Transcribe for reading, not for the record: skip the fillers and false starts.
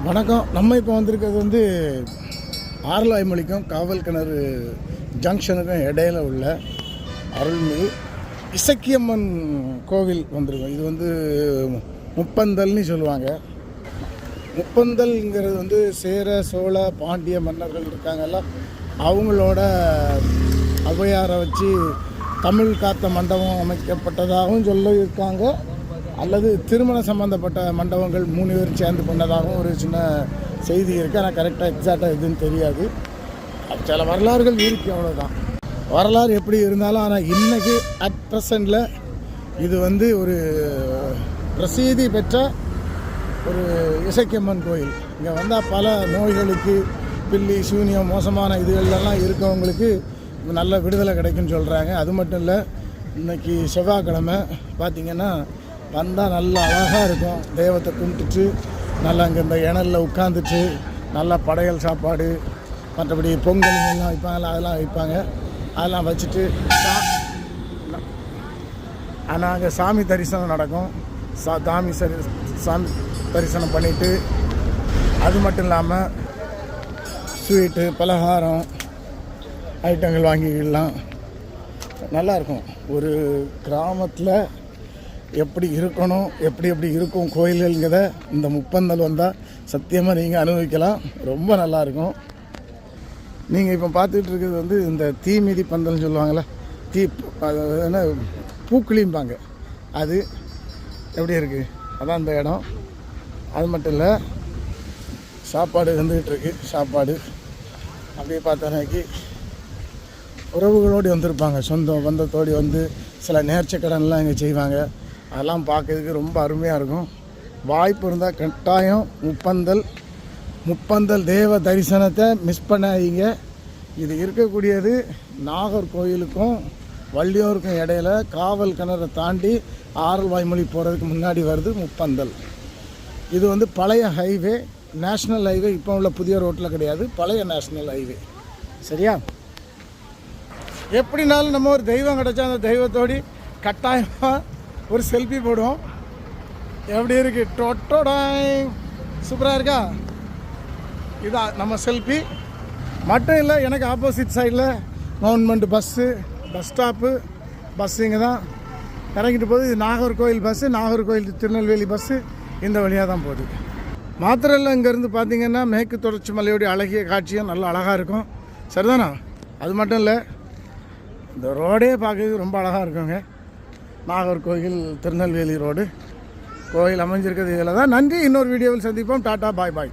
வணக்கம். நம்ம இப்போ வந்திருக்கிறது வந்து ஆரல்வாய்மொழிக்கும் காவல் கிணறு ஜங்ஷனுக்கும் இடையில உள்ள அருள்மிகு இசக்கியம்மன் கோவில் வந்திருக்கோம். இது வந்து முப்பந்தல்னு சொல்லுவாங்க. முப்பந்தல்ங்கிறது வந்து சேர சோழ பாண்டிய மன்னர்கள் இருக்காங்கல்ல, அவங்களோட ஔவையாரை வச்சு தமிழ் காத்த மண்டபம் அமைக்கப்பட்டதாகவும் சொல்லியிருக்காங்க. அல்லது திருமணம் சம்மந்தப்பட்ட மண்டபங்கள் 3 பேர் சேர்ந்து பண்ணதாகவும் ஒரு சின்ன செய்தி இருக்குது. ஆனால் கரெக்டாக எக்ஸாக்டாக எதுன்னு தெரியாது. சில வரலாறுகள் இருக்குது, அவ்வளோதான். வரலாறு எப்படி இருந்தாலும் ஆனால் இன்றைக்கி அட் ப்ரெசண்டில் இது வந்து ஒரு பிரசித்தி பெற்ற ஒரு இசக்கியம்மன் கோயில். இங்கே வந்தால் பல நோய்களுக்கு, பில்லி சூனியம் மோசமான இதுகளெல்லாம் இருக்கவங்களுக்கு நல்ல விடுதலை கிடைக்குன்னு சொல்கிறாங்க. அது மட்டும் இல்லை, இன்றைக்கி செவ்வாய்க்கிழமை பார்த்திங்கன்னா வந்தால் நல்லா அழகாக இருக்கும். தெய்வத்தை கும்பிட்டுட்டு நல்லா அங்கே இந்த இணலில் உட்காந்துட்டு நல்லா படையல் சாப்பாடு, மற்றபடி பொங்கலுங்கெல்லாம் வைப்பாங்கள்ல, அதெல்லாம் வைப்பாங்க. அதெல்லாம் வச்சுட்டு ஆனால் அங்கே சாமி தரிசனம் நடக்கும். சாமி தரிசனம் பண்ணிவிட்டு, அது மட்டும் இல்லாமல் ஸ்வீட்டு பலகாரம் ஐட்டங்கள் வாங்கிக்கலாம். நல்லாயிருக்கும். ஒரு கிராமத்தில் எப்படி இருக்கணும், எப்படி இருக்கும் கோயில்கள்ங்கிறத இந்த முப்பந்தல் வந்தால் சத்தியமாக நீங்கள் அனுபவிக்கலாம். ரொம்ப நல்லாயிருக்கும். நீங்கள் இப்போ பார்த்துட்டு இருக்கிறது வந்து இந்த தீமிதி பந்தல்னு சொல்லுவாங்கள்ல, என்ன பூக்குழிம்பாங்க, அது எப்படி இருக்குது, அதான் இந்த இடம். அது மட்டும் இல்லை, சாப்பாடு வந்துக்கிட்டு இருக்குது. சாப்பாடு அப்படியே பார்த்தோன்னாக்கி உறவுகளோடு வந்திருப்பாங்க, சொந்தம் பந்தத்தோடு வந்து சில நேர்ச்சக்கடன்லாம் இங்கே செய்வாங்க. அதெல்லாம் பார்க்கறதுக்கு ரொம்ப அருமையாக இருக்கும். வாய்ப்பு இருந்தால் கட்டாயம் முப்பந்தல் தேவ தரிசனத்தை மிஸ் பண்ணாதீங்க. இது இருக்கக்கூடியது நாகர்கோயிலுக்கும் வள்ளியூருக்கும் இடையில காவல் கிணறை தாண்டி ஆரல்வாய்மொழி போகிறதுக்கு முன்னாடி வருது முப்பந்தல். இது வந்து பழைய ஹைவே, நேஷ்னல் ஹைவே. இப்போ உள்ள புதிய ரோட்டில் கிடையாது, பழைய நேஷ்னல் ஹைவே. சரியா? எப்படினாலும் நம்ம ஒரு தெய்வம் கிடச்சா அந்த தெய்வத்தோடு கட்டாயமாக ஒரு செல்ஃபி போடுவோம். எப்படி இருக்குது? டொட்டோடாய் சூப்பராக இருக்கா? இதான் நம்ம செல்ஃபி. மட்டும் இல்லை, எனக்கு ஆப்போசிட் சைடில் கவர்மெண்ட் பஸ் ஸ்டாப்பு. பஸ்ஸு இங்கே தான் இறங்கிட்டு போகுது. இது நாகர்கோவில் பஸ்ஸு, நாகர்கோவில் திருநெல்வேலி பஸ்ஸு இந்த வழியாக தான் போகுது. மாத்திரம் இல்லை, இங்கேருந்து பார்த்திங்கன்னா மேற்கு தொடர்ச்சி மலையோடைய அழகிய காட்சியும் நல்லா அழகாக இருக்கும். சரிதானா? அது மட்டும் இல்லை, இந்த ரோடே பார்க்கறதுக்கு ரொம்ப அழகாக இருக்குங்க. நாகர்கோவில் திருநெல்வேலி ரோடு கோயில் அமைஞ்சிருக்கிறது இதில் தான். நன்றி. இன்னொரு வீடியோவில் சந்திப்போம். டாட்டா, பாய் பாய்.